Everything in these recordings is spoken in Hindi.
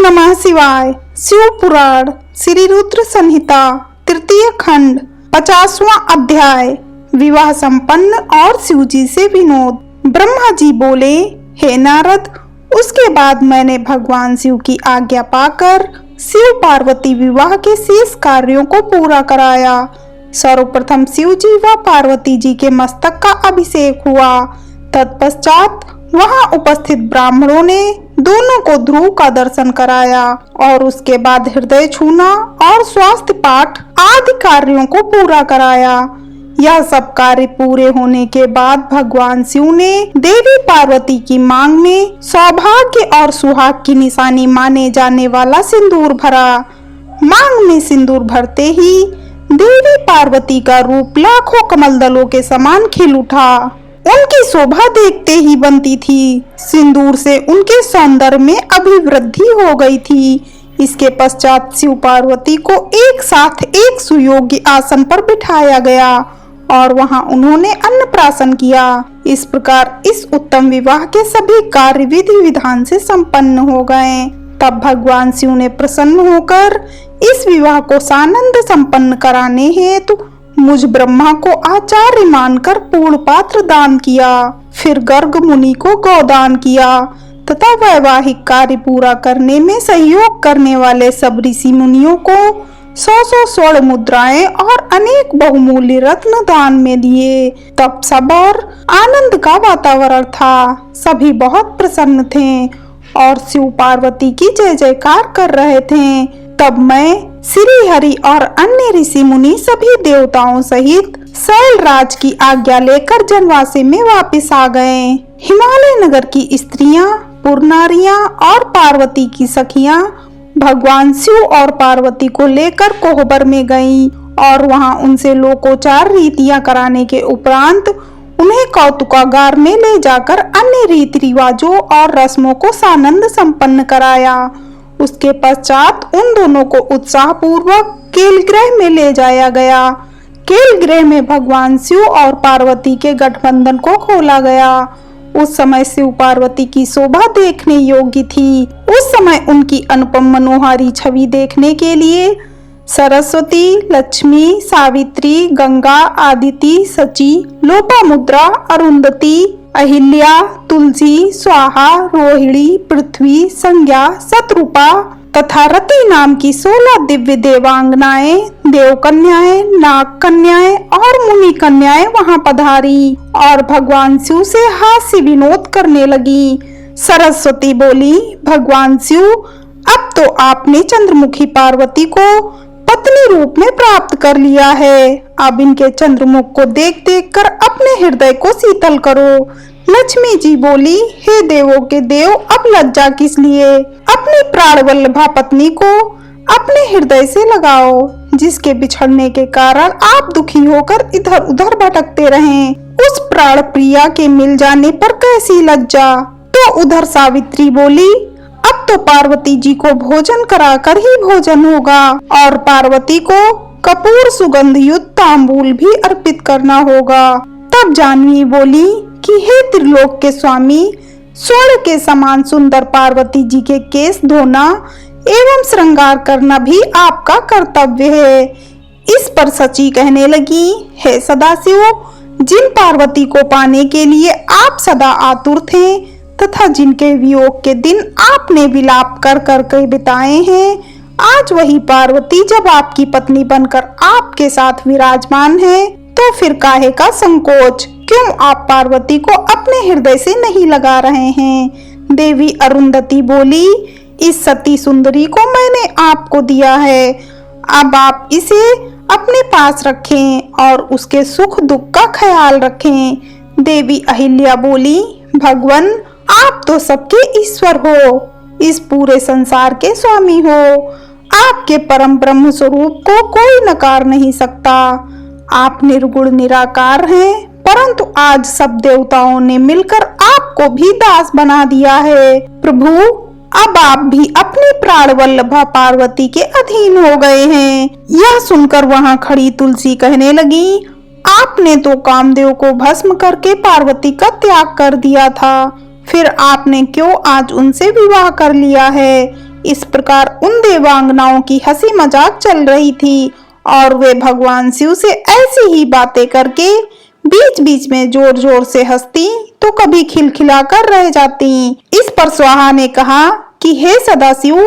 नमः शिवाय। शिव पुराण श्री रुद्र संहिता तृतीय खंड 50वां अध्याय। विवाह संपन्न और शिव जी से विनोद। ब्रह्मा जी बोले, हे नारद, उसके बाद मैंने भगवान शिव की आज्ञा पाकर शिव पार्वती विवाह के शेष कार्यों को पूरा कराया। सर्वप्रथम शिव जी व पार्वती जी के मस्तक का अभिषेक हुआ। तत्पश्चात वहां उपस्थित ब्राह्मणों ने दोनों को ध्रुव का दर्शन कराया और उसके बाद हृदय छूना और स्वास्थ्य पाठ आदि कार्यों को पूरा कराया। यह सब कार्य पूरे होने के बाद भगवान शिव ने देवी पार्वती की मांग में सौभाग्य और सुहाग की निशानी माने जाने वाला सिंदूर भरा। मांग में सिंदूर भरते ही देवी पार्वती का रूप लाखों कमलदलों के समान खिल उठा। उनकी शोभा देखते ही बनती थी। सिंदूर से उनके सौंदर्य में अभिवृद्धि हो गई थी। इसके पश्चात शिव पार्वती को एक साथ एक सुयोग्य आसन पर बिठाया गया और वहां उन्होंने अन्नप्राशन किया। इस प्रकार इस उत्तम विवाह के सभी कार्य विधि विधान से संपन्न हो गए। तब भगवान शिव ने प्रसन्न होकर इस विवाह को सानंद संपन्न कराने हेतु मुझ ब्रह्मा को आचार्य मानकर पूर्ण पात्र दान किया। फिर गर्ग मुनि को गोदान किया तथा वैवाहिक कार्य पूरा करने में सहयोग करने वाले सब ऋषि मुनियों को 100 स्वर्ण मुद्राएं और अनेक बहुमूल्य रत्न दान में दिए। तब सब और आनंद का वातावरण था। सभी बहुत प्रसन्न थे और शिव पार्वती की जय जयकार कर रहे थे। तब मैं, श्री हरि और अन्य ऋषि मुनि सभी देवताओं सहित शैलराज की आज्ञा लेकर जनवासे में वापस आ गए। हिमालय नगर की स्त्रियां, पुरनारियां और पार्वती की सखियां भगवान शिव और पार्वती को लेकर कोहबर में गईं और वहां उनसे लोकोचार रीतियां कराने के उपरांत उन्हें कौतुकागार में ले जाकर अन्य रीति रिवाजों और रस्मों को सानंद संपन्न कराया। उसके पश्चात उन दोनों को उत्साह पूर्वक केलगृह में ले जाया गया। केलगृह में भगवान शिव और पार्वती के गठबंधन को खोला गया। उस समय शिव पार्वती की शोभा देखने योग्य थी। उस समय उनकी अनुपम मनोहारी छवि देखने के लिए सरस्वती, लक्ष्मी, सावित्री, गंगा, आदिति, सची, लोपामुद्रा, अरुंधति, अहिल्या, तुलसी, स्वाहा, रोहिणी, पृथ्वी, संज्ञा, शतरूपा तथा रति नाम की 16 दिव्य देवांगनाएं, देवकन्याएं, नाग कन्याएं और मुनि कन्याएं वहां पधारी और भगवान शिव से हास्य विनोद करने लगी। सरस्वती बोली, भगवान शिव, अब तो आपने चंद्रमुखी पार्वती को पत्नी रूप में प्राप्त कर लिया है। अब इनके चंद्रमुख को देख देख कर अपने हृदय को शीतल करो। लक्ष्मी जी बोली, हे देवों के देव, अब लज्जा किस लिए? अपनी प्राणवल्लभा पत्नी को अपने हृदय से लगाओ, जिसके बिछड़ने के कारण आप दुखी होकर इधर उधर भटकते रहें। उस प्राण प्रिया के मिल जाने पर कैसी लज्जा। तो उधर सावित्री बोली, अब तो पार्वती जी को भोजन कराकर ही भोजन होगा और पार्वती को कपूर सुगंध युक्त तांबूल भी अर्पित करना होगा। तब जानवी बोली कि हे त्रिलोक के स्वामी, स्वर्ण के समान सुंदर पार्वती जी के केस धोना एवं श्रृंगार करना भी आपका कर्तव्य है। इस पर सची कहने लगी, हे सदाशिव, जिन पार्वती को पाने के लिए आप सदा आतुर थे तथा जिनके वियोग के दिन आपने विलाप कर कर के बिताए हैं, आज वही पार्वती जब आपकी पत्नी बनकर आपके साथ विराजमान है, तो फिर काहे का संकोच? क्यों आप पार्वती को अपने हृदय से नहीं लगा रहे हैं? देवी अरुंधति बोली, इस सती सुंदरी को मैंने आपको दिया है। अब आप इसे अपने पास रखें और उसके सुख दुख का ख्याल रखें। देवी अहिल्या बोली, भगवन, आप तो सबके ईश्वर हो, इस पूरे संसार के स्वामी हो। आपके परम ब्रह्म स्वरूप को कोई नकार नहीं सकता। आप निर्गुण निराकार हैं, परंतु आज सब देवताओं ने मिलकर आपको भी दास बना दिया है। प्रभु, अब आप भी अपनी प्राणवल्लभा पार्वती के अधीन हो गए हैं। यह सुनकर वहां खड़ी तुलसी कहने लगी, आपने तो कामदेव को भस्म करके पार्वती का त्याग कर दिया था, फिर आपने क्यों आज उनसे विवाह कर लिया है? इस प्रकार उन देवांगनाओं की हंसी मजाक चल रही थी और वे भगवान शिव से ऐसी ही बातें करके बीच बीच में जोर जोर से हंसती तो कभी खिलखिलाकर रह जाती। इस पर स्वाहा ने कहा कि हे सदाशिव,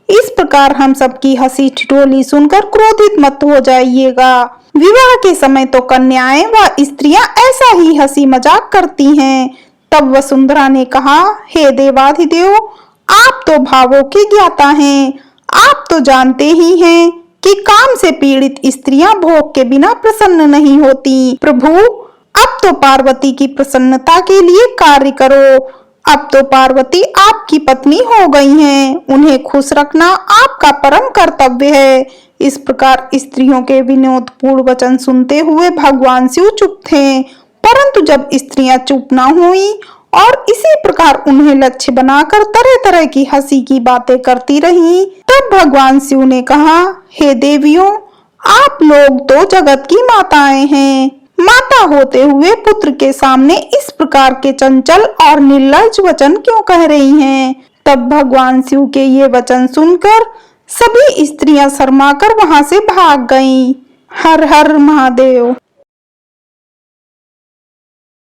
इस प्रकार हम सबकी हंसी ठिठोली सुनकर क्रोधित मत हो जाइएगा। विवाह के समय तो कन्याएं व स्त्रियां ऐसा ही हंसी मजाक करती हैं। तब वसुंधरा ने कहा, हे देवाधिदेव, आप तो भावों के ज्ञाता हैं। आप तो जानते ही हैं कि काम से पीड़ित स्त्रियां भोग के बिना प्रसन्न नहीं होती। प्रभु, अब तो पार्वती की प्रसन्नता के लिए कार्य करो। अब तो पार्वती आपकी पत्नी हो गई हैं, उन्हें खुश रखना आपका परम कर्तव्य है। इस प्रकार स्त्रियों के विनोदपूर्ण वचन सुनते हुए भगवान शिव चुप थे, परंतु जब स्त्रियां चुप न हुई और इसी प्रकार उन्हें लक्ष्य बनाकर तरह तरह की हंसी की बातें करती रहीं, तब भगवान शिव ने कहा, हे देवियों, आप लोग तो जगत की माताएं हैं। माता होते हुए पुत्र के सामने इस प्रकार के चंचल और निर्लज्ज वचन क्यों कह रही हैं? तब भगवान शिव के ये वचन सुनकर सभी स्त्रियां शर्माकर वहां से भाग गईं। हर हर महादेव।